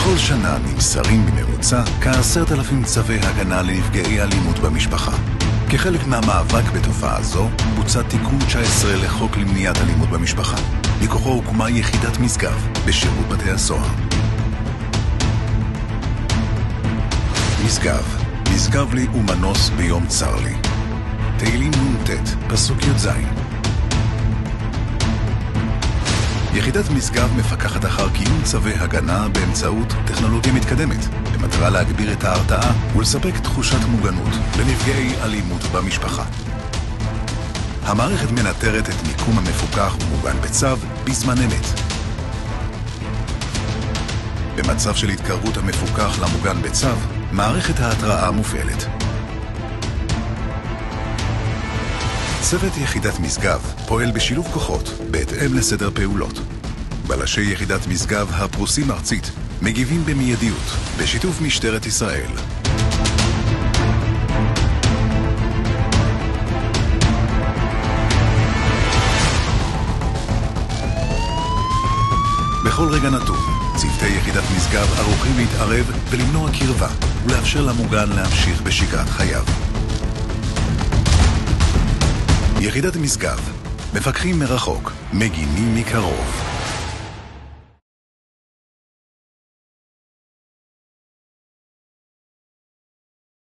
בכל שנה נמסרים בממוצע כ10,000 צווי הגנה לנפגעי אלימות במשפחה. כחלק מהמאבק בתופעה זו, בוצע תיקון 19 לחוק למניעת אלימות במשפחה. מכוחו הוקמה יחידת משגב בשירות בתי הסוהר. משגב, משגב לי ומנוס ביום צר לי. תהילים נ"ט, פסוק י"ז. יחידת משגב מפקחת אחר קיום צווי הגנה באמצעות טכנולוגיה מתקדמת, במטרה להגביר את ההרתעה ולספק תחושת מוגנות לנפגעי אלימות במשפחה. המערכת מנטרת את מיקום המפוקח ומוגן בצו בזמן אמת. במצב של התקרבות המפוקח למוגן בצו, מערכת ההתראה מופעלת. צוות יחידת משגב פועל בשילוב כוחות בהתאם לסדר פעולות. בלשי יחידת משגב הפרוסים ארצית מגיבים במיידיות בשיתוף משטרת ישראל. בכל רגע נתון, צוותי יחידת משגב ערוכים להתערב ולמנוע קרבה ולאפשר למוגן להמשיך בשגרת חייו. יחידת משגב, מפקחים מרחוק, מגינים מקרוב.